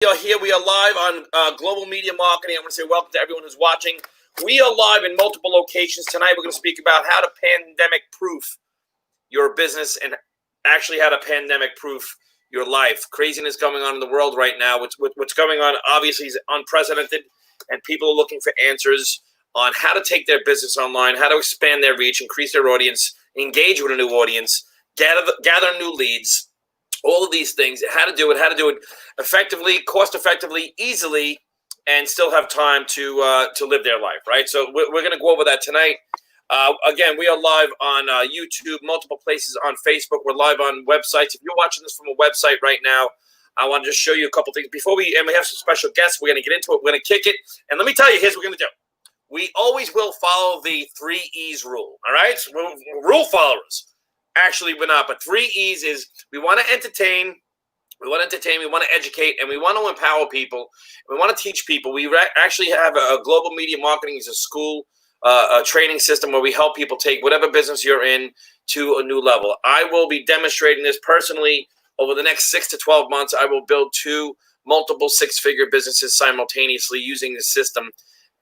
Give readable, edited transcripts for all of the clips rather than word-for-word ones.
We are here. We are live on Global Media Marketing. I want to say welcome to everyone who's watching. We are live in multiple locations. Tonight we're going to speak about how to pandemic-proof your business and actually how to pandemic-proof your life. Craziness going on in the world right now. What's going on obviously is unprecedented, and people are looking for answers on how to take their business online, how to expand their reach, increase their audience, engage with a new audience, gather new leads. All of these things, how to do it effectively, cost-effectively, easily, and still have time to live their life, right? So we're going to go over that tonight. Again, we are live on YouTube, multiple places on Facebook. We're live on websites. If you're watching this from a website right now, I want to just show you a couple things. We have some special guests. We're going to get into it. We're going to kick it. And let me tell you, here's what we're going to do. We always will follow the 3 E's rule, all right? So we're rule followers. Actually, we're not, but 3 E's is we want to entertain, we want to educate, and we want to empower people. We want to teach people. We actually have a Global Media Marketing is a school, a training system where we help people take whatever business you're in to a new level. I will be demonstrating this personally over the next 6 to 12 months. I will build 2 multiple 6-figure businesses simultaneously using this system.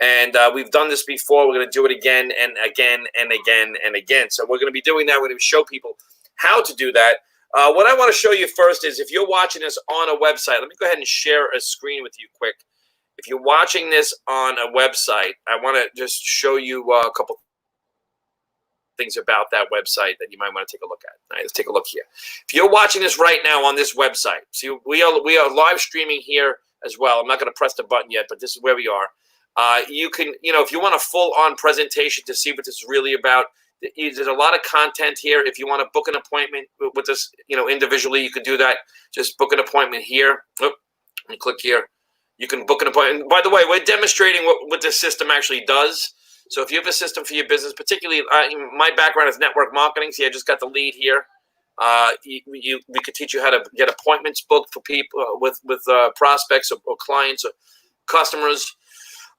And we've done this before. We're going to do it again and again and again and again. So we're going to be doing that. We're going to show people how to do that. What I want to show you first is if you're watching this on a website, let me go ahead and share a screen with you quick. If you're watching this on a website, I want to just show you a couple things about that website that you might want to take a look at. All right, let's take a look here. If you're watching this right now on this website, see, we are live streaming here as well. I'm not going to press the button yet, but this is where we are. You can, if you want a full-on presentation to see what this is really about, there's a lot of content here. If you want to book an appointment with us, individually, you can do that. Just book an appointment here. And click here. You can book an appointment. By the way, we're demonstrating what this system actually does. So if you have a system for your business, particularly my background is network marketing. See, I just got the lead here. We could teach you how to get appointments booked for people with prospects or clients or customers.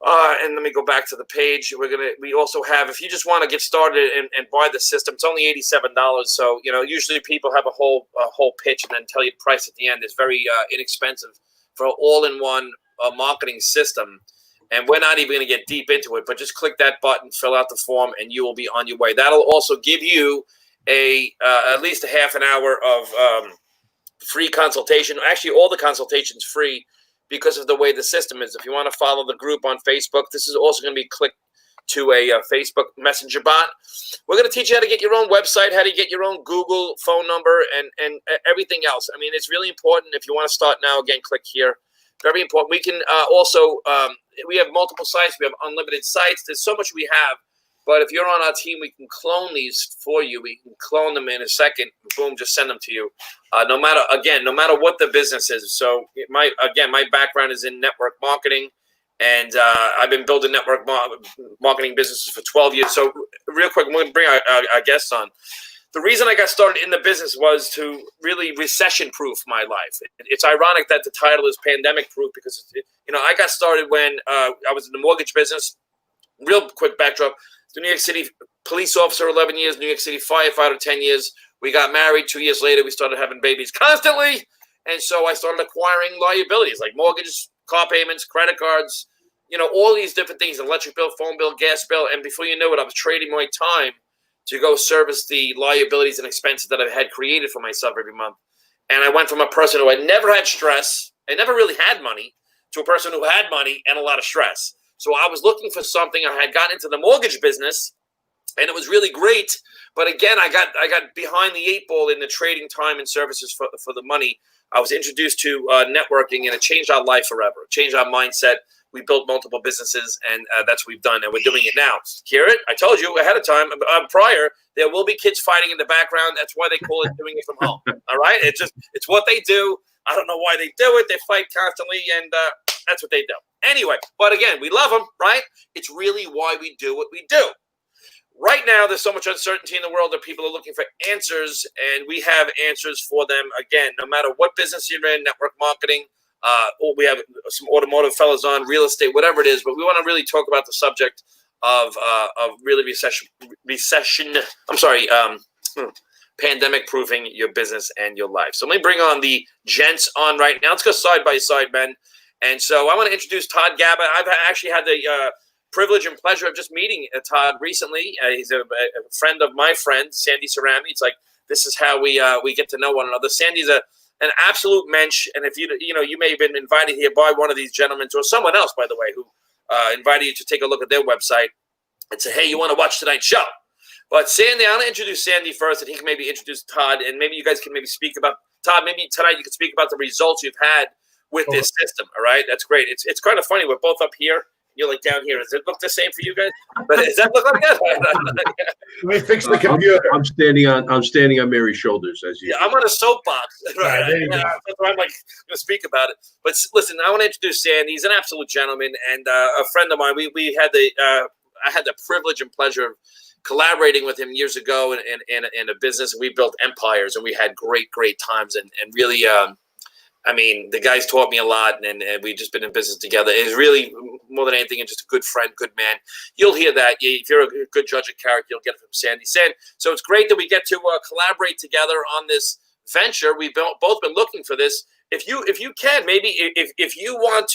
And let me go back to the page. We also have, if you just want to get started and buy the system, it's only $87. So, usually people have a whole pitch and then tell you the price at the end. It's very inexpensive for an all-in-one marketing system. And we're not even going to get deep into it, but just click that button, fill out the form, and you will be on your way. That'll also give you at least a half an hour of free consultation. Actually, all the consultations free, because of the way the system is. If you want to follow the group on Facebook, this is also going to be clicked to a Facebook Messenger bot. We're going to teach you how to get your own website, how to get your own Google phone number, and everything else. I mean, it's really important. If you want to start now, again, click here. Very important. We can also, we have multiple sites. We have unlimited sites. There's so much we have. But if you're on our team, we can clone these for you. We can clone them in a second. Boom, just send them to you. No matter what the business is. So my background is in network marketing, and I've been building network marketing businesses for 12 years. So real quick, I'm going to bring our guests on. The reason I got started in the business was to really recession-proof my life. It's ironic that the title is pandemic-proof because I got started when I was in the mortgage business. Real quick backdrop. The New York City police officer, 11 years, New York City firefighter, 10 years. We got married. 2 years later, we started having babies constantly. And so I started acquiring liabilities like mortgages, car payments, credit cards, all these different things, electric bill, phone bill, gas bill. And before you know it, I was trading my time to go service the liabilities and expenses that I had created for myself every month. And I went from a person who had never had stress and never really had money to a person who had money and a lot of stress. So I was looking for something. I had gotten into the mortgage business, and it was really great. But again, I got behind the 8 ball in the trading time and services for the money. I was introduced to networking, and it changed our life forever. It changed our mindset. We built multiple busices, and that's what we've done, and we're doing it now. Hear it? I told you ahead of time, prior, there will be kids fighting in the background. That's why they call it doing it from home. All right? It's what they do. I don't know why they do it. They fight constantly, and that's what they do. Anyway, but again, we love them, right? It's really why we do what we do. Right now, there's so much uncertainty in the world that people are looking for answers, and we have answers for them. Again, no matter what business you're in, network marketing, we have some automotive fellas on, real estate, whatever it is, but we want to really talk about the subject of really pandemic proofing your business and your life. So let me bring on the gents on right now. Let's go side by side, Ben. And so I want to introduce Todd Gaba. I've actually had the privilege and pleasure of just meeting Todd recently. He's a friend of my friend, Sandy Cerami. It's like, this is how we get to know one another. Sandy's an absolute mensch, and if you may have been invited here by one of these gentlemen, or someone else, by the way, who invited you to take a look at their website and say, hey, you want to watch tonight's show? But Sandy, I'm going to introduce Sandy first, and he can maybe introduce Todd, and maybe you guys can maybe speak about, Todd, maybe tonight you can speak about the results you've had with this system, all right? That's great. It's kind of funny. We're both up here. You're like down here. Does it look the same for you guys? But does that look like that? Let me fix the computer. I'm standing on Mary's shoulders as you. Yeah, I'm on a soapbox. Right. There you go. That's why I'm like going to speak about it. But listen, I want to introduce Sandy. He's an absolute gentleman and a friend of mine. We had I had the privilege and pleasure of collaborating with him years ago in a business, and we built empires, and we had great times, and really. I mean, the guy's taught me a lot, and we've just been in business together. He's really, more than anything, just a good friend, good man. You'll hear that. If you're a good judge of character, you'll get it from Sandy. So it's great that we get to collaborate together on this venture. We've both been looking for this. If you can, maybe if you want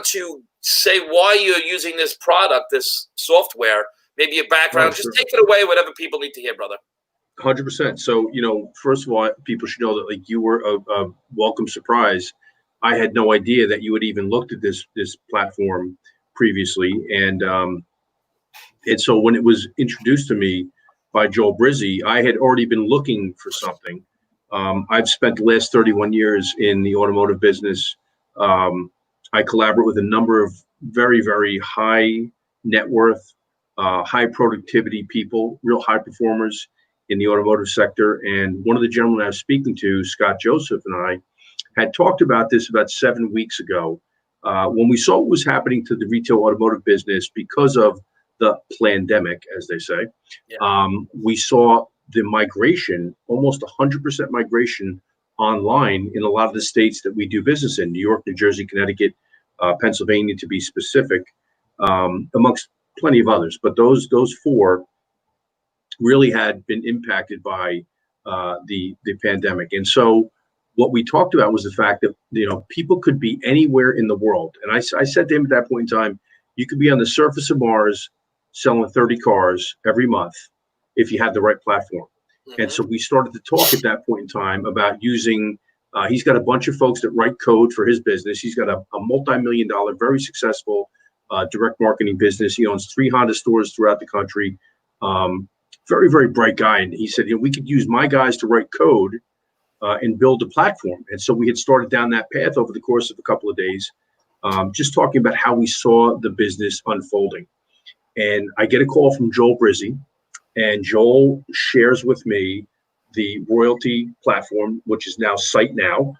to say why you're using this product, this software, maybe your background, just take it away, whatever people need to hear, brother. 100%. So, first of all, people should know that like you were a welcome surprise. I had no idea that you had even looked at this platform previously, and so when it was introduced to me by Joel Brizzi, I had already been looking for something. I've spent the last 31 years in the automotive business. I collaborate with a number of very, very high net worth, high productivity people, real high performers in the automotive sector. And one of the gentlemen I was speaking to, Scott Joseph, and I had talked about this about 7 weeks ago when we saw what was happening to the retail automotive business because of the pandemic, as they say. Yeah. We saw the migration, almost 100% migration online in a lot of the states that we do business in, New York, New Jersey, Connecticut, Pennsylvania, to be specific, amongst plenty of others. But those four really had been impacted by the pandemic. And so what we talked about was the fact that, people could be anywhere in the world. And I said to him at that point in time, you could be on the surface of Mars selling 30 cars every month if you had the right platform. Mm-hmm. And so we started to talk at that point in time about using, he's got a bunch of folks that write code for his business. He's got a multi-million-dollar, very successful direct marketing business. He owns 3 Honda stores throughout the country. Very, very bright guy. And he said, we could use my guys to write code and build a platform. And so we had started down that path over the course of a couple of days, just talking about how we saw the business unfolding. And I get a call from Joel Brizzi, and Joel shares with me the royalty platform, which is now SiteNow.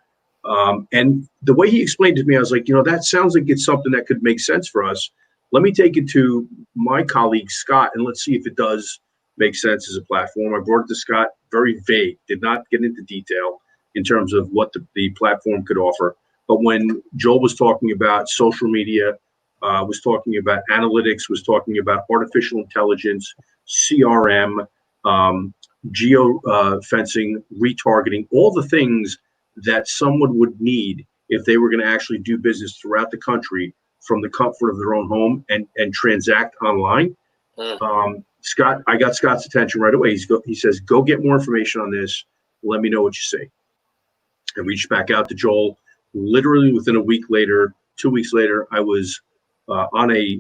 And the way he explained it to me, I was like, that sounds like it's something that could make sense for us. Let me take it to my colleague, Scott, and let's see if it does make sense as a platform. I brought it to Scott, very vague, did not get into detail in terms of what the platform could offer. But when Joel was talking about social media, was talking about analytics, was talking about artificial intelligence, CRM, geo fencing, retargeting, all the things that someone would need if they were going to actually do business throughout the country from the comfort of their own home and transact online. Scott, I got Scott's attention right away. He says, go get more information on this. Let me know what you see. I reached back out to Joel. Literally within a week later, 2 weeks later, I was on a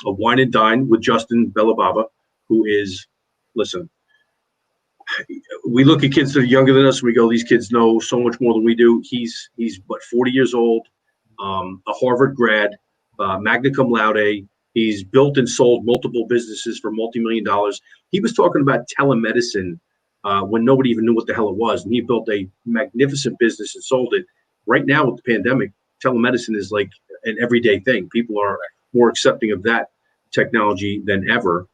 wine and dine with Justin Bellababa, who is, listen, we look at kids that are younger than us and we go, these kids know so much more than we do. He's 40 years old, a Harvard grad, magna cum laude. He's built and sold multiple businesses for multi-million dollars. He was talking about telemedicine when nobody even knew what the hell it was. And he built a magnificent business and sold it. Right now with the pandemic, telemedicine is like an everyday thing. People are more accepting of that technology than ever.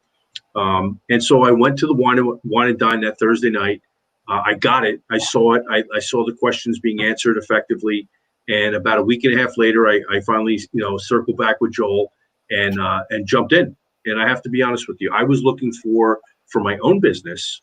And so I went to the wine and dine that Thursday night. I got it. I saw it. I saw the questions being answered effectively. And about a week and a half later, I finally, circled back with Joel and jumped in. And I have to be honest with you, I was looking for for my own business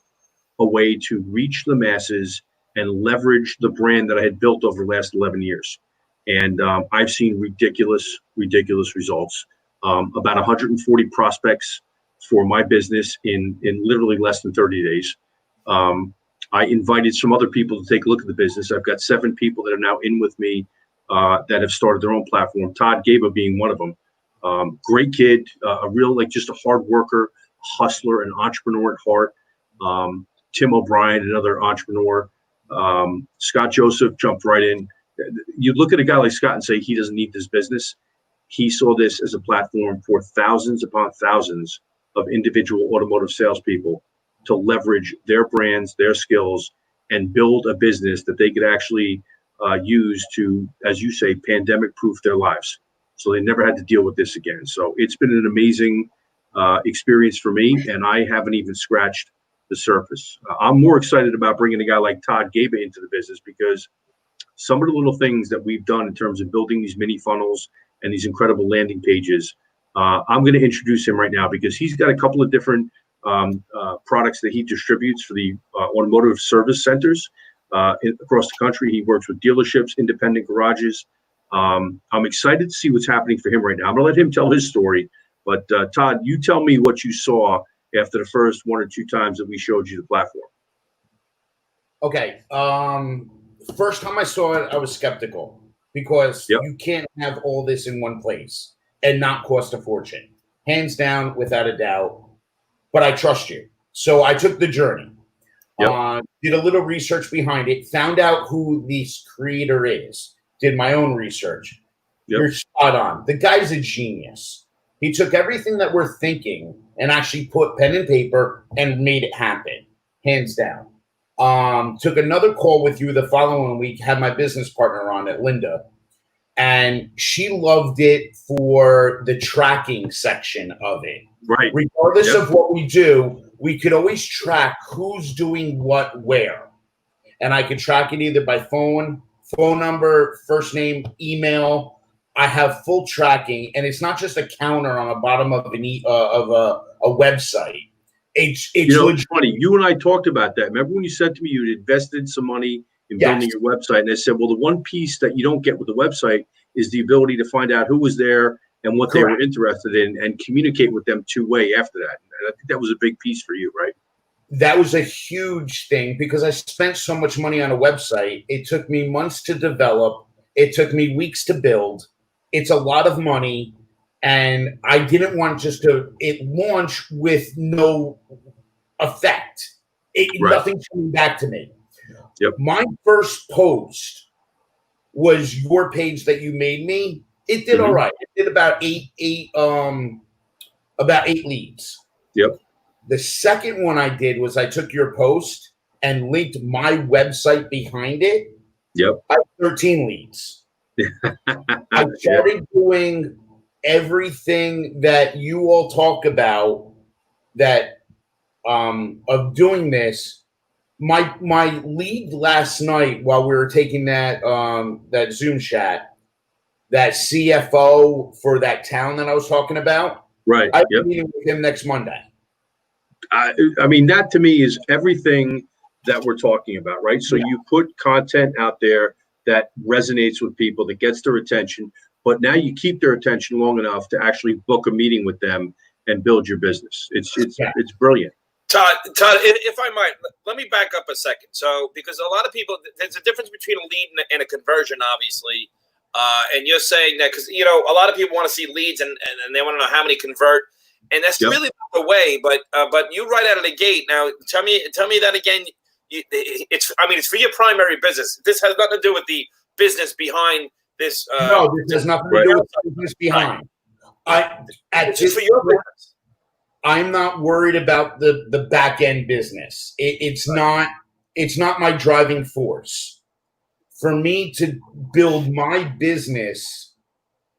a way to reach the masses and leverage the brand that I had built over the last 11 years. And I've seen ridiculous results. About 140 prospects for my business in literally less than 30 days. I invited some other people to take a look at the business. I've got 7 people that are now in with me that have started their own platform. Todd Gaba being one of them. Great kid, a real, like, just a hard worker, hustler, an entrepreneur at heart. Tim O'Brien, another entrepreneur. Scott Joseph jumped right in. You look at a guy like Scott and say he doesn't need this business. He saw this as a platform for thousands upon thousands of individual automotive salespeople to leverage their brands, their skills, and build a business that they could actually use to, as you say, pandemic-proof their lives. So they never had to deal with this again. So it's been an amazing experience for me, and I haven't even scratched the surface. I'm more excited about bringing a guy like Todd Gaba into the business because some of the little things that we've done in terms of building these mini funnels and these incredible landing pages, I'm going to introduce him right now because he's got a couple of different products that he distributes for the automotive service centers across the country. He works with dealerships, independent garages. I'm excited to see what's happening for him right now. I'm going to let him tell his story. But Todd, you tell me what you saw after the first 1 or 2 times that we showed you the platform. Okay. First time I saw it, I was skeptical because you can't have all this in one place and not cost a fortune. Hands down, without a doubt. But I trust you. So I took the journey. Did a little research behind it, found out who this creator is, did my own research. You're spot on. The guy's a genius. He took everything that we're thinking and actually put pen and paper and made it happen, hands down. Took another call with you the following week, had my business partner on it, Linda, and she loved it for the tracking section of it. Right. Regardless of what we do, we could always track who's doing what where. And I could track it either by phone number, first name, email. I have full tracking, and it's not just a counter on the bottom of a website. It's it's funny. You and I talked about that. Remember when you said to me you'd invested some money in building your website, and I said, well, the one piece that you don't get with the website is the ability to find out who was there and what they were interested in and communicate with them two-way after that. And I think that was a big piece for you, right? That was a huge thing because I spent so much money on a website. It took me months to develop. It took me weeks to build. It's a lot of money. And I didn't want just it launch with no effect. Nothing coming back to me. Yep. My first post was your page that you made me. It did all right. It did about eight leads. Yep. The second one I did was I took your post and linked my website behind it. Yep. I had 13 leads. I started doing everything that you all talk about that of doing this. My lead last night while we were taking that Zoom chat, that CFO for that town that I was talking about. Right. I'm meeting with him next Monday. I mean, that to me is everything that we're talking about, right? So you put content out there that resonates with people, that gets their attention, but now you keep their attention long enough to actually book a meeting with them and build your business. It's brilliant. Todd, if I might, let me back up a second. So, because a lot of people, there's a difference between a lead and a conversion, obviously. And you're saying that because, a lot of people want to see leads and they want to know how many convert. And that's really not the way. But you right out of the gate. Now, tell me that again. It's for your primary business. This has nothing to do with the business behind this. No, this has nothing to do with the business behind. It's for your business. I'm not worried about the back end business. It's not my driving force. For me to build my business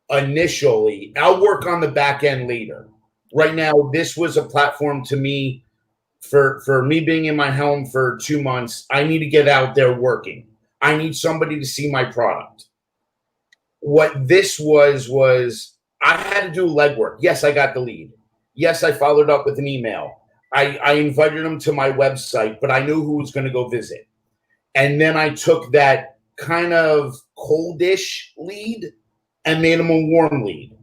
initially, I'll work on the back end later. Right now, this was a platform to me for me being in my home for 2 months. I need to get out there working. I need somebody to see my product. What this was I had to do legwork. Yes, I got the lead. Yes, I followed up with an email. I invited him to my website, but I knew who was going to go visit. And then I took that kind of coldish lead and made him a warm lead.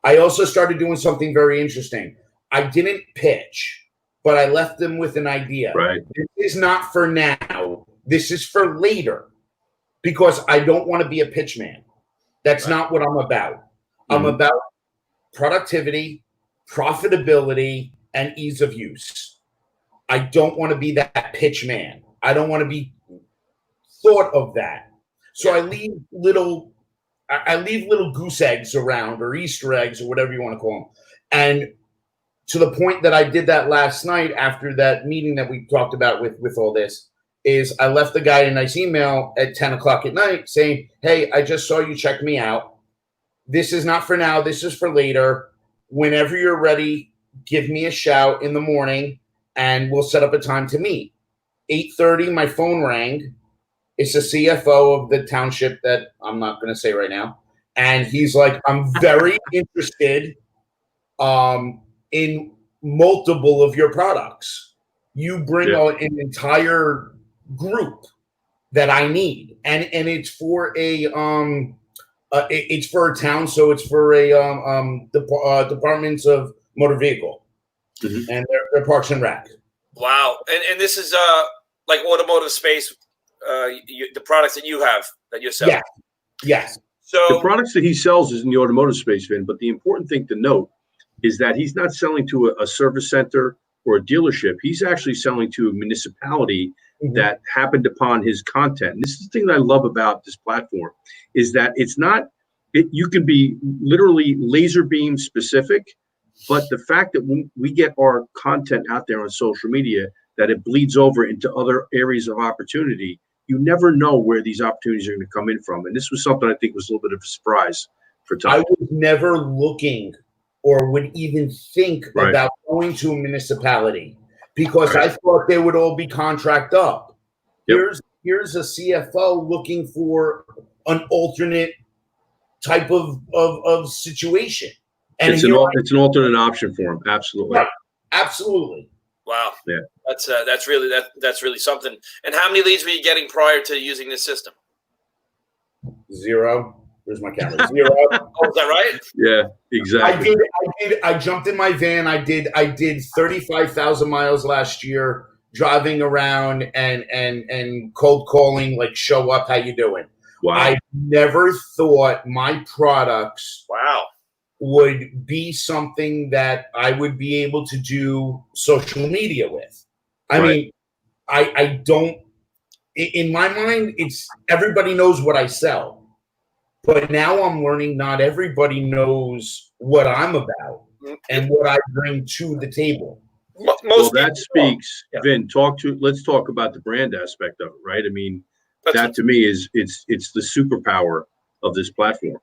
I also started doing something very interesting. I didn't pitch, but I left them with an idea. Right. This is not for now. This is for later, because I don't want to be a pitch man. That's not what I'm about. Mm-hmm. I'm about productivity, profitability, and ease of use. I don't want to be that pitch man. I don't want to be thought of that. So I leave little goose eggs around, or Easter eggs, or whatever you want to call them. And to the point that I did that last night after that meeting that we talked about with all this, is I left the guy a nice email at 10 o'clock at night saying, hey, I just saw you check me out. This is not for now. This is for later. Whenever you're ready, give me a shout in the morning and we'll set up a time to meet. 8:30, my phone rang. It's the CFO of the township that I'm not going to say right now. And he's like, I'm very interested in multiple of your products. You bring out an entire group that I need. And it's for a it's for a town, so it's for a departments of motor vehicle, and they're Parks and Rec. Wow, and this is like automotive space, the products that you have that you're selling. Yes. So the products that he sells is in the automotive space, Vin. But the important thing to note is that he's not selling to a service center or a dealership. He's actually selling to a municipality that happened upon his content. And this is the thing that I love about this platform, is that it's not, you can be literally laser beam specific, but the fact that we get our content out there on social media, that it bleeds over into other areas of opportunity, you never know where these opportunities are going to come in from. And this was something I think was a little bit of a surprise for Tom. I was never looking or would even think about going to a municipality, because I thought they would all be contract up. Here's a CFO looking for an alternate type of situation. And it's an alternate option for him. Absolutely. Right. Absolutely. Wow. Yeah. That's really something. And how many leads were you getting prior to using this system? 0. Where's my camera? 0. Oh, is that right? Yeah, exactly. I jumped in my van. I did 35,000 miles last year, driving around and cold calling, like, show up, how you doing? Wow. I never thought my products would be something that I would be able to do social media with. I mean, I don't, in my mind, it's everybody knows what I sell. But now I'm learning not everybody knows what I'm about and what I bring to the table. Well, that speaks, Vin, let's talk about the brand aspect of it, right? I mean, that to me is it's the superpower of this platform.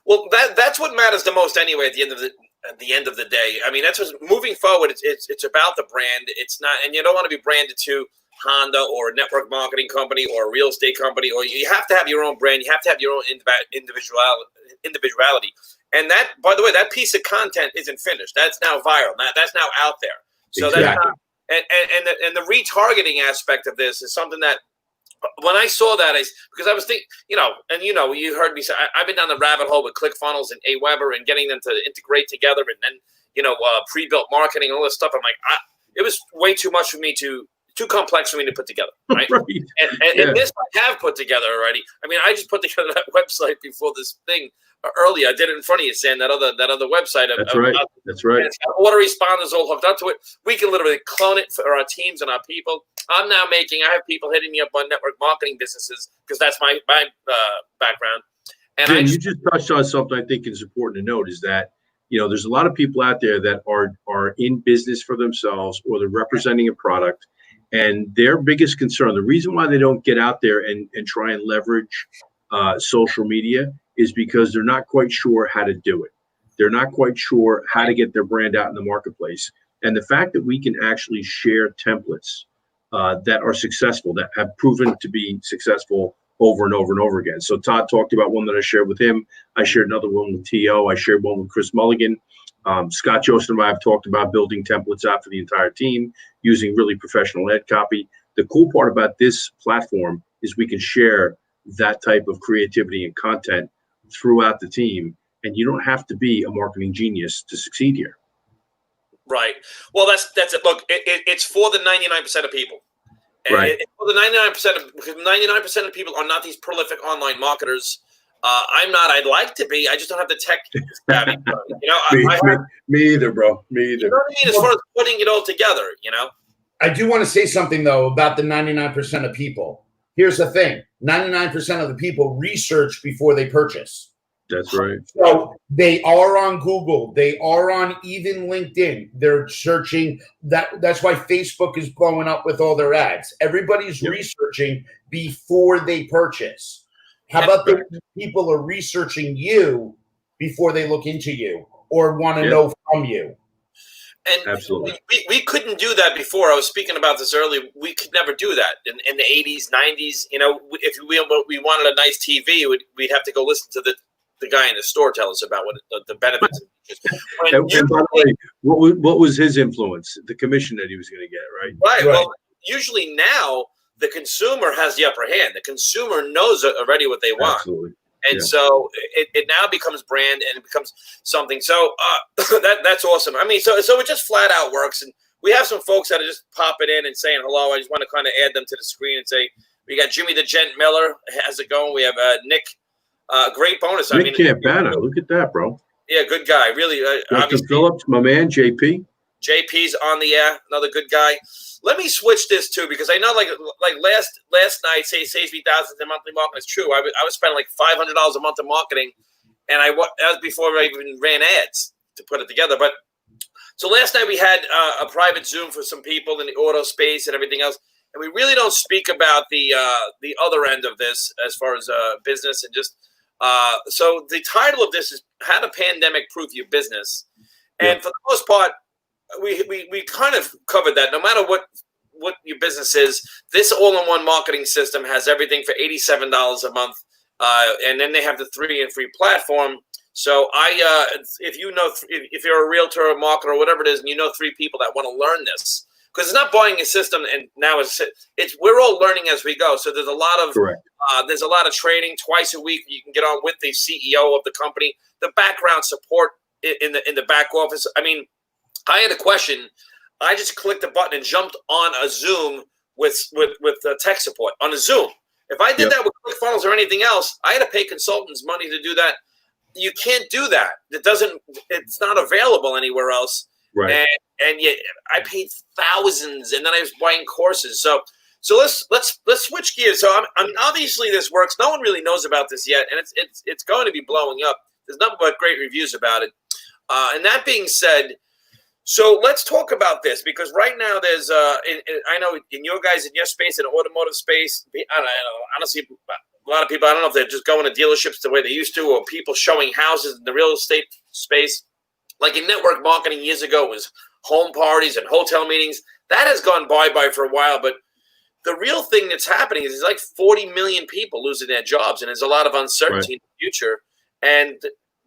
Well, that's what matters the most anyway at the end of the day. I mean, that's what's moving forward. It's about the brand. It's not, and you don't want to be branded to Honda or a network marketing company or a real estate company, or you have to have your own brand. You have to have your own individuality. And that, by the way, that piece of content isn't finished. That's now viral. That's now out there. So exactly. That's not, and the retargeting aspect of this is something that, when I saw that, because I was thinking, you heard me say, I've been down the rabbit hole with ClickFunnels and Aweber and getting them to integrate together, and then pre-built marketing and all this stuff. I'm like, it was way too much for me too complex for me to put together, right? And this I have put together already. I mean, I just put together that website before this thing earlier. I did it in front of you, Sam, that other website. That's right. That's right. It's got autoresponders all hooked up to it. We can literally clone it for our teams and our people. I have people hitting me up on network marketing businesses because that's my background. And you just touched on something I think is important to note, is that there's a lot of people out there that are in business for themselves, or they're representing a product. And their biggest concern, the reason why they don't get out there and try and leverage social media, is because they're not quite sure how to do it. They're not quite sure how to get their brand out in the marketplace. And the fact that we can actually share templates that are successful, that have proven to be successful over and over and over again. So Todd talked about one that I shared with him. I shared another one with T.O. I shared one with Chris Mulligan. Scott Joseph and I have talked about building templates out for the entire team using really professional ad copy. The cool part about this platform is we can share that type of creativity and content throughout the team, and you don't have to be a marketing genius to succeed here. Right. Well, that's it. Look, it's for the 99% of people. Right. It's for the 99% because 99% of people are not these prolific online marketers. I'm not. I'd like to be. I just don't have the tech savvy. Me either, bro. Me either. You know what I mean? As far as putting it all together, I do want to say something, though, about the 99% of people. Here's the thing. 99% of the people research before they purchase. That's right. So they are on Google. They are on even LinkedIn. They're searching. That's why Facebook is blowing up with all their ads. Everybody's researching before they purchase. How about the people are researching you before they look into you or want to know from you? And absolutely, we couldn't do that before. I was speaking about this earlier. We could never do that in the 80s, 90s. If we wanted a nice TV, we'd have to go listen to the guy in the store tell us about what the benefits. And by the way, what was his influence? The commission that he was going to get, right? Right. Well, usually now the consumer has the upper hand. The consumer knows already what they want. Absolutely. And so it now becomes brand and it becomes something. So that's awesome. I mean, so it just flat out works. And we have some folks that are just popping in and saying hello. I just want to kind of add them to the screen and say, we got Jimmy the Gent Miller. How's it going? We have Nick. Great bonus. Nick Campana. Look at that, bro. Yeah, good guy. Really. Justin Phillips, my man, JP. JP's on the air. Another good guy. Let me switch this too, because I know like last night, saves me thousands in monthly marketing. It's true. I was spending like $500 a month in marketing, and that was before I even ran ads to put it together. But so last night we had a private Zoom for some people in the auto space and everything else, and we really don't speak about the other end of this as far as business and just. So the title of this is "How to Pandemic Proof Your Business," and for the most part. We kind of covered that. No matter what your business is, this all-in-one marketing system has everything for $87 a month, and then they have the 3 and free platform. So if you're a realtor or marketer or whatever it is, and you know 3 people that want to learn this, because it's not buying a system and now it's we're all learning as we go. So there's a lot of training twice a week. You can get on with the CEO of the company, the background support in the back office. I mean. I had a question. I just clicked a button and jumped on a Zoom with tech support on a Zoom. If I did that with ClickFunnels or anything else, I had to pay consultants money to do that. You can't do that. It's not available anywhere else. Right. And yet I paid thousands, and then I was buying courses. So let's switch gears. So I'm obviously this works. No one really knows about this yet, and it's going to be blowing up. There's nothing but great reviews about it. And that being said. So let's talk about this because right now there's I know in your space, in the automotive space, I don't know, honestly, a lot of people, I don't know if they're just going to dealerships the way they used to, or people showing houses in the real estate space. Like in network marketing years ago, it was home parties and hotel meetings. That has gone bye-bye for a while, but the real thing that's happening is there's like 40 million people losing their jobs, and there's a lot of uncertainty in the future. And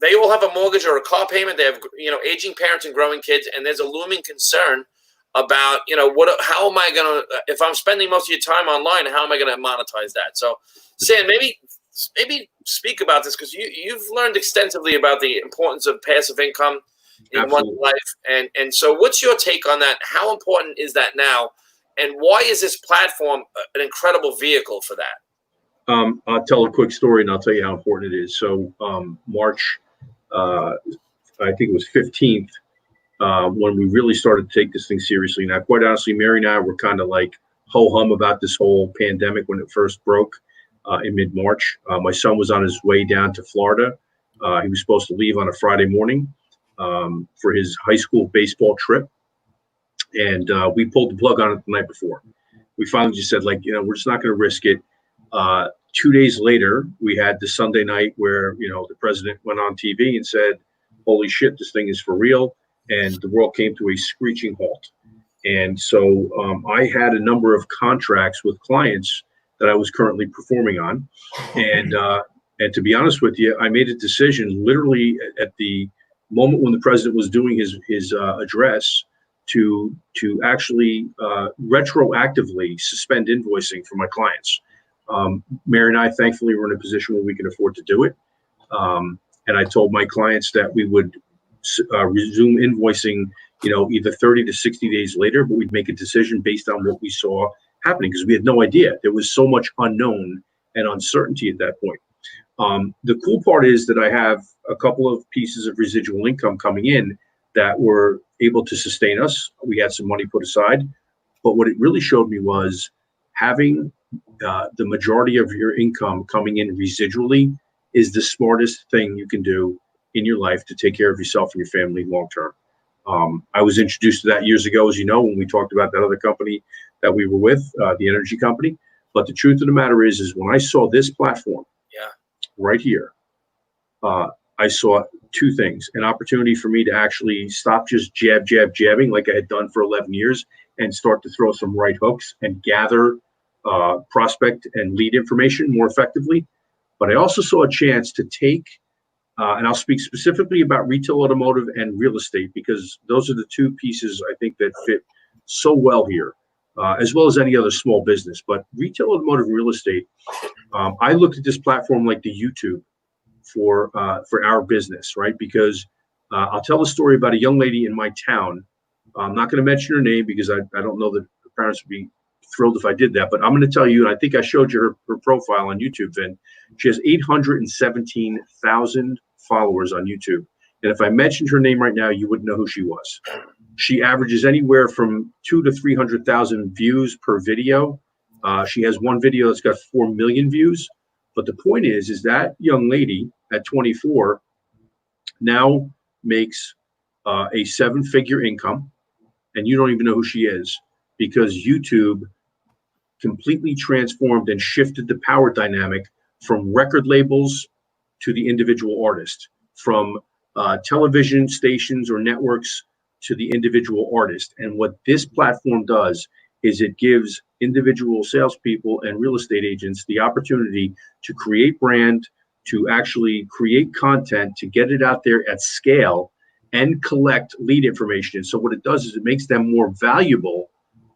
they all have a mortgage or a car payment. They have, aging parents and growing kids, and there's a looming concern about, how am I going to, if I'm spending most of your time online, how am I going to monetize that? So, Sam, maybe speak about this because you've learned extensively about the importance of passive income in one's life, and so what's your take on that? How important is that now, and why is this platform an incredible vehicle for that? I'll tell a quick story, and I'll tell you how important it is. So, March. I think it was 15th when we really started to take this thing seriously. Now, quite honestly, Mary and I were kind of like ho-hum about this whole pandemic when it first broke in mid-March. My son was on his way down to Florida. He was supposed to leave on a Friday morning for his high school baseball trip. And we pulled the plug on it the night before. We finally just said, we're just not going to risk it. 2 days later, we had the Sunday night where, the president went on TV and said, holy shit, this thing is for real. And the world came to a screeching halt. And so I had a number of contracts with clients that I was currently performing on. And to be honest with you, I made a decision literally at the moment when the president was doing his address to actually retroactively suspend invoicing for my clients. Mary and I, thankfully, were in a position where we can afford to do it. And I told my clients that we would resume invoicing, either 30 to 60 days later, but we'd make a decision based on what we saw happening because we had no idea. There was so much unknown and uncertainty at that point. The cool part is that I have a couple of pieces of residual income coming in that were able to sustain us. We had some money put aside, but what it really showed me was having the majority of your income coming in residually is the smartest thing you can do in your life to take care of yourself and your family long term. I was introduced to that years ago, as you know, when we talked about that other company that we were with, the energy company. But the truth of the matter is when I saw this platform right here, I saw two things: an opportunity for me to actually stop just jabbing like I had done for 11 years and start to throw some right hooks and gather prospect and lead information more effectively. But I also saw a chance to take, and I'll speak specifically about retail, automotive, and real estate, because those are the two pieces I think that fit so well here, as well as any other small business. But retail, automotive, and real estate, I looked at this platform like the YouTube for our business, right? Because I'll tell a story about a young lady in my town. I'm not going to mention her name because I don't know that her parents would be thrilled if I did that, but I'm going to tell you, and I think I showed you her profile on YouTube, Vin. She has 817,000 followers on YouTube. And if I mentioned her name right now, you wouldn't know who she was. She averages anywhere from 200,000 to 300,000 views per video. She has one video that's got 4 million views. But the point is that young lady at 24 now makes a 7-figure income, and you don't even know who she is, because YouTube completely transformed and shifted the power dynamic from record labels to the individual artist, from television stations or networks to the individual artist. And what this platform does is it gives individual salespeople and real estate agents the opportunity to create brand, to actually create content, to get it out there at scale and collect lead information. And so what it does is it makes them more valuable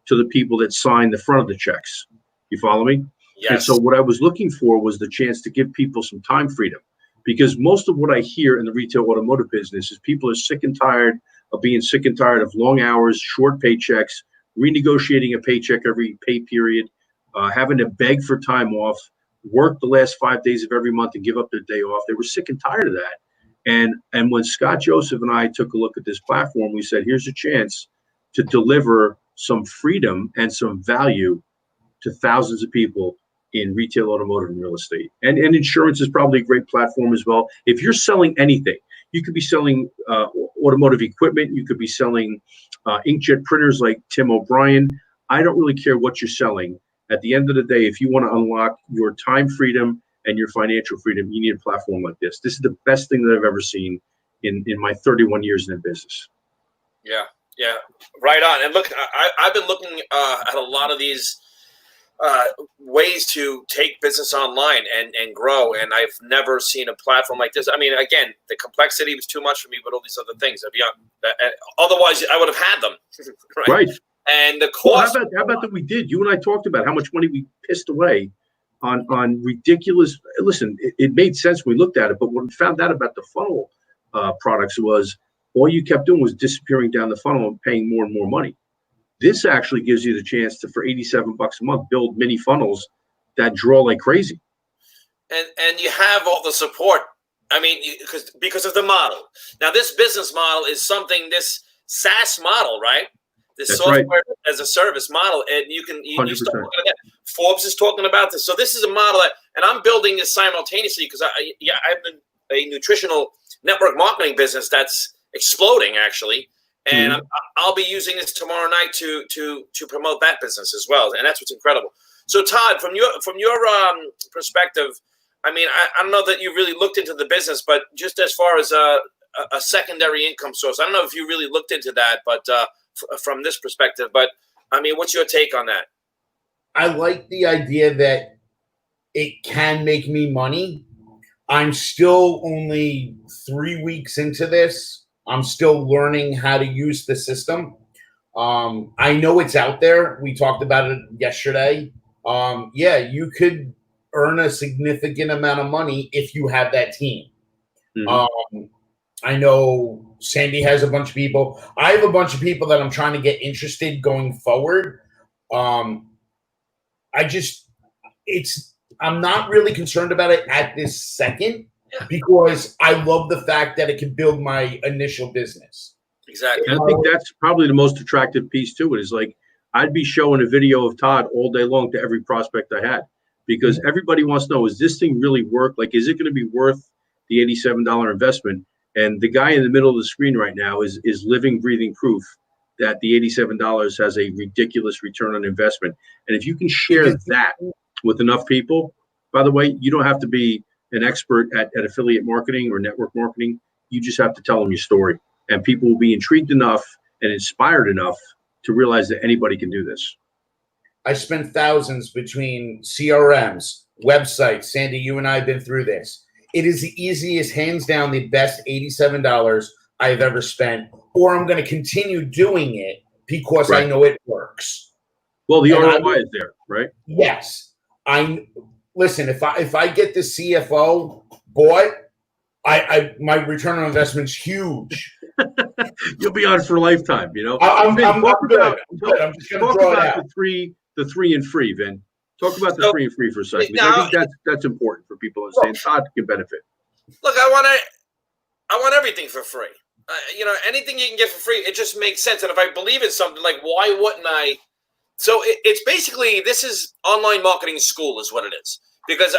to the people that sign the front of the checks. You follow me? Yes. And so what I was looking for was the chance to give people some time freedom, because most of what I hear in the retail automotive business is people are sick and tired of being sick and tired of long hours, short paychecks, renegotiating a paycheck every pay period, having to beg for time off, work the last 5 days of every month and give up their day off. They were sick and tired of that. And when Scott Joseph and I took a look at this platform, we said, here's a chance to deliver some freedom and some value to thousands of people in retail, automotive, and real estate. And insurance is probably a great platform as well. If you're selling anything, you could be selling automotive equipment. You could be selling inkjet printers like Tim O'Brien. I don't really care what you're selling. At the end of the day, if you want to unlock your time freedom and your financial freedom, you need a platform like this. This is the best thing that I've ever seen in my 31 years in the business. Yeah, right on. And look, I've been looking at a lot of these ways to take business online and grow, and I've never seen a platform like this. I mean, again, the complexity was too much for me, but all these other things. Otherwise, I would have had them. Right. And the cost. Well, how about that we did? You and I talked about how much money we pissed away on ridiculous. Listen, it made sense when we looked at it, but what we found out about the funnel products was all you kept doing was disappearing down the funnel and paying more and more money. This actually gives you the chance to, for $87 a month, build mini funnels that draw like crazy. And you have all the support. I mean, because of the model. Now, this business model is something, this SaaS model, right? This That's software right. as a service model, and you start 100%. looking at that. Forbes is talking about this. So this is a model and I'm building this simultaneously because I have a nutritional network marketing business that's exploding actually. And I'll be using this tomorrow night to promote that business as well, and that's what's incredible. So, Todd, from your perspective, I mean, I don't know that you really looked into the business, but just as far as a secondary income source, I don't know if you really looked into that, but from this perspective, but I mean, what's your take on that? I like the idea that it can make me money. I'm still only 3 weeks into this. I'm still learning how to use the system. I know it's out there. We talked about it yesterday. Yeah, you could earn a significant amount of money if you have that team. I know Sandy has a bunch of people. I have a bunch of people that I'm trying to get interested going forward. I'm not really concerned about it at this second because I love the fact that it can build my initial business. Exactly. And I think that's probably the most attractive piece to it is like, I'd be showing a video of Todd all day long to every prospect I had because everybody wants to know, is this thing really worth? Like, is it going to be worth the $87 investment? And the guy in the middle of the screen right now is living, breathing proof that the $87 has a ridiculous return on investment. And if you can share that with enough people, by the way, you don't have to be an expert at affiliate marketing or network marketing. You just have to tell them your story. And people will be intrigued enough and inspired enough to realize that anybody can do this. I spent thousands between CRMs, websites. Sandy, you and I have been through this. It is the easiest, hands down, the best $87 I've ever spent, or I'm going to continue doing it because I know it works. Well, the ROI is there, right? Yes. Listen, if I get the CFO, boy, my return on investment is huge. You'll be on for a lifetime, you know. I'm good. I'm just going to draw it out. The three and free, Vin. Talk about the free and free for a second. I think that's important for people to understand. Todd can benefit. Look, I want everything for free. Anything you can get for free, it just makes sense. And if I believe in something, like, why wouldn't I? So it's basically, this is online marketing school is what it is. Because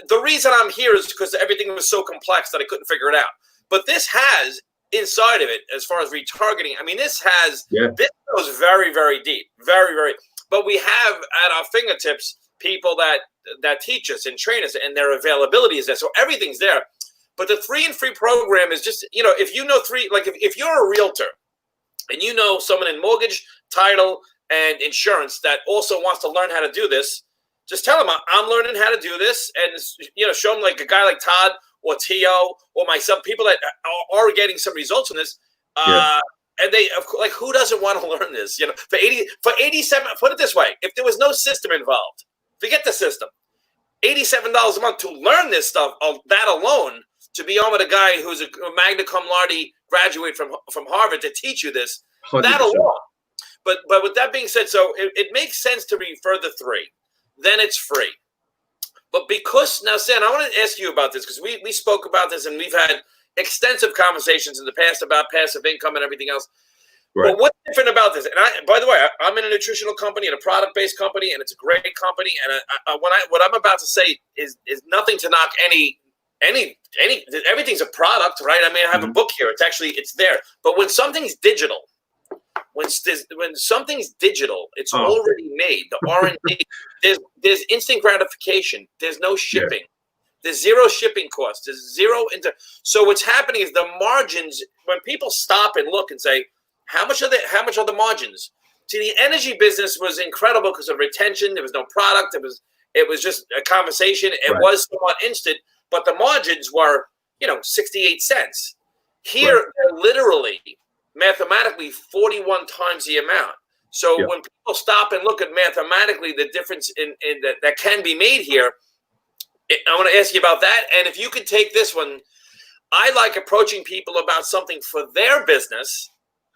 the reason I'm here is because everything was so complex that I couldn't figure it out. But this has inside of it, as far as retargeting, I mean, this goes very, very deep, very, very. But we have at our fingertips people that teach us and train us, and their availability is there. So everything's there. But the free and free program is just, if you know if you're a realtor and you know someone in mortgage, title, and insurance that also wants to learn how to do this, just tell them I'm learning how to do this, and show them like a guy like Todd or Tio or myself, people that are getting some results from this. And they who doesn't want to learn this? For 87, put it this way: if there was no system involved, forget the system. $87 a month to learn this stuff, that alone, to be on with a guy who's a magna cum laude graduate from Harvard to teach you this, 100%. That alone. But with that being said, so it makes sense to refer the three. Then it's free. But because now, Sam, I want to ask you about this because we spoke about this and we've had extensive conversations in the past about passive income and everything else. Right. But what's different about this? And by the way, I'm in a nutritional company and a product-based company, and it's a great company. And what I'm about to say is nothing to knock any. Everything's a product, right? I mean, I have a book here. It's there. But when something's digital, when something's digital, it's already made. The R&D, there's instant gratification. There's no shipping. Yeah. There's zero shipping costs. There's zero So what's happening is the margins. When people stop and look and say, how much are the margins? See, the energy business was incredible because of retention. There was no product. It was just a conversation. It was somewhat instant, but the margins were 68 cents. Here, they're literally mathematically 41 times the amount. So when people stop and look at mathematically the difference in that can be made here, I want to ask you about that. And if you could take this one, I like approaching people about something for their business.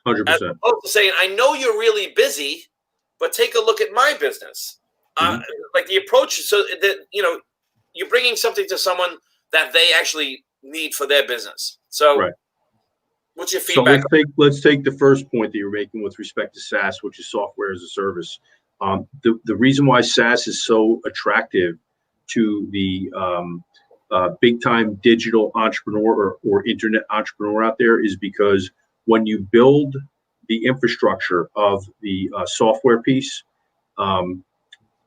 100%. As opposed to saying, I know you're really busy, but take a look at my business. Like the approach, so that you're bringing something to someone that they actually need for their business. So what's your feedback? So let's take the first point that you're making with respect to SaaS, which is software as a service. The reason why SaaS is so attractive to the big time digital entrepreneur or internet entrepreneur out there is because when you build the infrastructure of the software piece,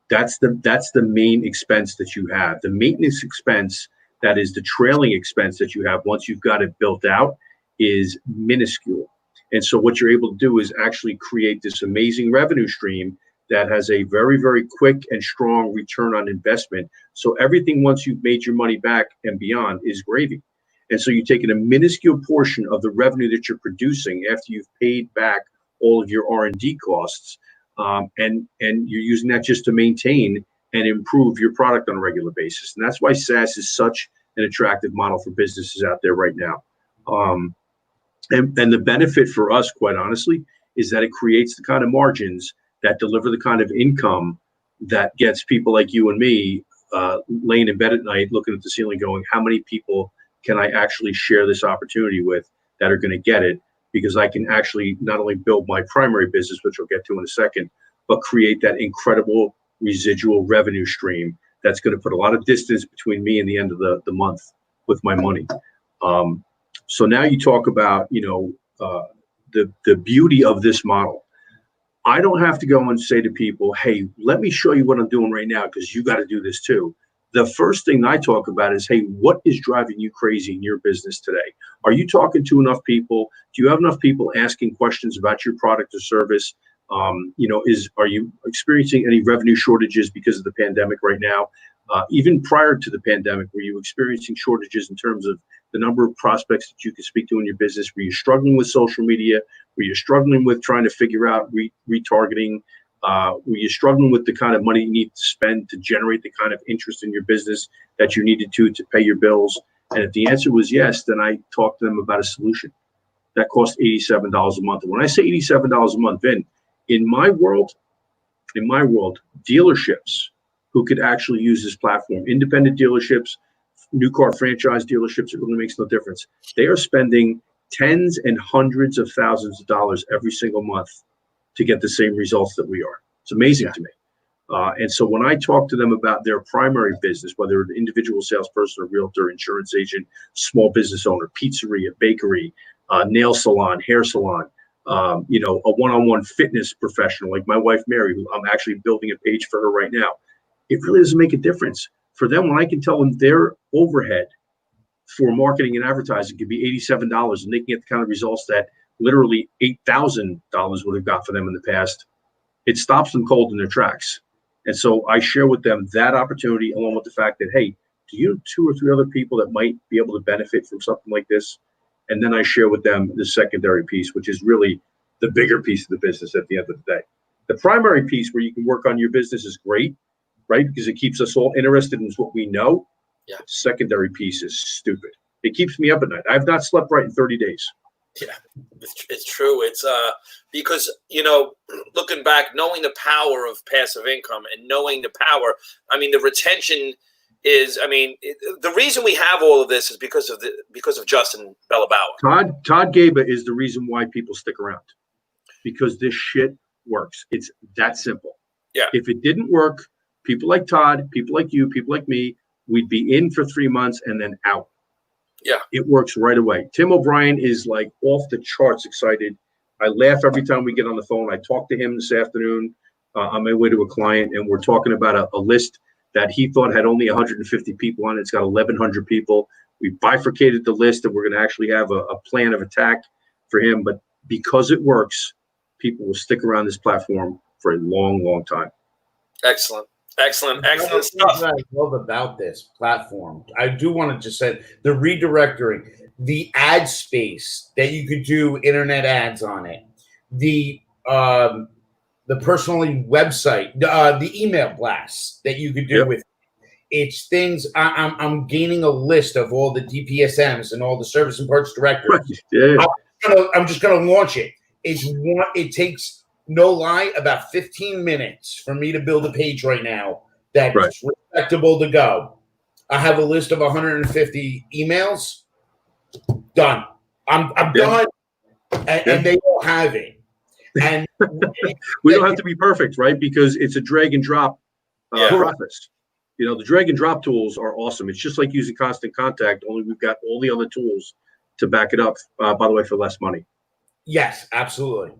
that's the main expense that you have. The maintenance expense, that is the trailing expense that you have once you've got it built out, is minuscule. And so what you're able to do is actually create this amazing revenue stream that has a very, very quick and strong return on investment. So everything once you've made your money back and beyond is gravy. And so you're taking a minuscule portion of the revenue that you're producing after you've paid back all of your R&D costs, and you're using that just to maintain and improve your product on a regular basis. And that's why SaaS is such an attractive model for businesses out there right now. And the benefit for us, quite honestly, is that it creates the kind of margins that deliver the kind of income that gets people like you and me laying in bed at night, looking at the ceiling going, how many people can I actually share this opportunity with that are going to get it? Because I can actually not only build my primary business, which we'll get to in a second, but create that incredible residual revenue stream that's going to put a lot of distance between me and the end of the month with my money. So now you talk about, the beauty of this model. I don't have to go and say to people, hey, let me show you what I'm doing right now, because you got to do this too. The first thing I talk about is, hey, what is driving you crazy in your business today? Are you talking to enough people? Do you have enough people asking questions about your product or service? Are you experiencing any revenue shortages because of the pandemic right now? Even prior to the pandemic, were you experiencing shortages in terms of the number of prospects that you could speak to in your business? Were you struggling with social media? Were you struggling with trying to figure out retargeting? Were you struggling with the kind of money you need to spend to generate the kind of interest in your business that you needed to pay your bills? And if the answer was yes, then I talked to them about a solution that cost $87 a month. And when I say $87 a month, Vin, in my world, dealerships who could actually use this platform, independent dealerships, new car franchise dealerships, it really makes no difference. They are spending tens and hundreds of thousands of dollars every single month to get the same results that we are. It's amazing to me. And so when I talk to them about their primary business, whether an individual salesperson, a realtor, insurance agent, small business owner, pizzeria, bakery, nail salon, hair salon, a one-on-one fitness professional like my wife, Mary, who I'm actually building a page for her right now, it really doesn't make a difference. For them, when I can tell them their overhead for marketing and advertising could be $87 and they can get the kind of results that literally $8,000 would have got for them in the past, it stops them cold in their tracks. And so I share with them that opportunity, along with the fact that, hey, do you know 2 or 3 other people that might be able to benefit from something like this? And then I share with them the secondary piece, which is really the bigger piece of the business at the end of the day. The primary piece where you can work on your business is great, right? Because it keeps us all interested in what we know. Yeah. The secondary piece is stupid. It keeps me up at night. I've not slept right in 30 days. Yeah, it's true. It's because, looking back, knowing the power of passive income and knowing the power, the retention is, the reason we have all of this is because of Justin Belobauer. Todd Gaba is the reason why people stick around, because this shit works. It's that simple. Yeah. If it didn't work, people like Todd, people like you, people like me, we'd be in for 3 months and then out. Yeah. It works right away. Tim O'Brien is like off the charts excited. I laugh every time we get on the phone. I talked to him this afternoon on my way to a client, and we're talking about a list that he thought had only 150 people on it. It's got 1,100 people. We bifurcated the list, and we're going to actually have a plan of attack for him. But because it works, people will stick around this platform for a long, long time. Excellent stuff. What I love about this platform, I do want to just say the redirecting, the ad space that you could do internet ads on it, the personally website, the email blasts that you could do with it. It's things. I'm gaining a list of all the DPSMs and all the service and parts directors. Yeah. I'm just gonna launch it. It takes, no lie, about 15 minutes for me to build a page right now that's respectable to go. I have a list of 150 emails. Done. I'm done. And they all have it. And we don't have to be perfect, right? Because it's a drag and drop process. The drag and drop tools are awesome. It's just like using Constant Contact, only we've got all the other tools to back it up, by the way, for less money. Yes, absolutely.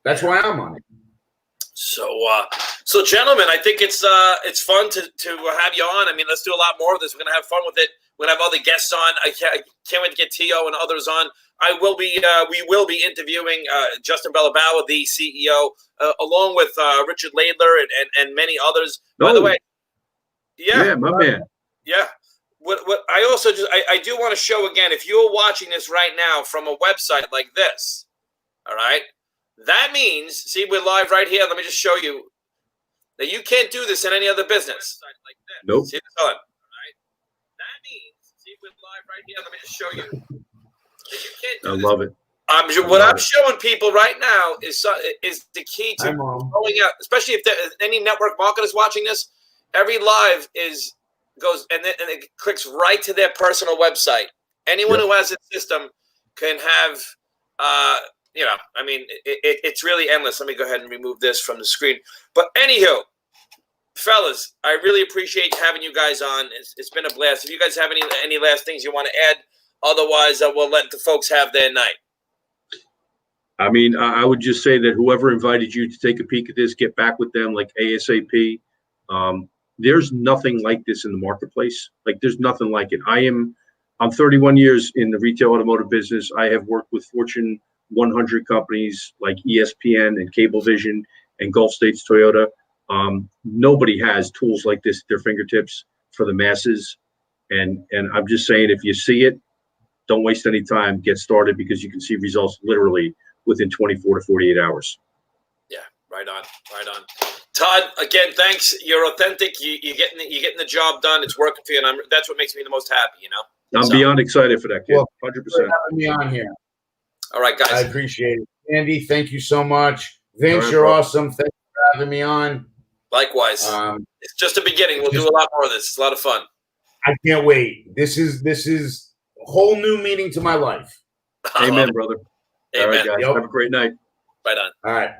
That's why I'm on it. So gentlemen, I think it's fun to have you on. Let's do a lot more of this. We're gonna have fun with it. We're gonna have other guests on. I can't wait to get Tio and others on. We will be interviewing Justin Belobauer, the CEO, along with Richard Laidler and many others. By the way, yeah, my man. Yeah, what I also just I do want to show again, if you're watching this right now from a website like this, all right, that means, see, we're live right here. Let me just show you that you can't do this in any other business. Nope. See this on, all right? That means, see, we're live right here. Let me just show you that you can't do I this. love it. What I'm showing people right now is the key to growing out, especially if any network marketers watching this. Every live goes and it clicks right to their personal website. Anyone who has a system can have, I mean, it's really endless. Let me go ahead and remove this from the screen. But anywho, fellas, I really appreciate having you guys on. It's been a blast. If you guys have any last things you want to add, otherwise we'll let the folks have their night. I mean, I would just say that whoever invited you to take a peek at this, get back with them like ASAP. There's nothing like this in the marketplace. Like, there's nothing like it. I'm 31 years in the retail automotive business. I have worked with Fortune 100 companies like ESPN and Cablevision and Gulf States Toyota. Nobody has tools like this at their fingertips for the masses. And I'm just saying, if you see it, don't waste any time. Get started, because you can see results literally within 24 to 48 hours. Yeah, right on. Todd, again, thanks. You're authentic. You're getting the job done. It's working for you, and that's what makes me the most happy. I'm beyond excited for that, kid. 100%. Having me on here. All right, guys. I appreciate it, Andy. Thank you so much, Vince. You're awesome. Thanks for having me on. Likewise. It's just a beginning. We'll do a lot more of this. It's a lot of fun. I can't wait. This is a whole new meaning to my life. Amen, brother. Amen. All right, guys. Have a great night. Right on. All right.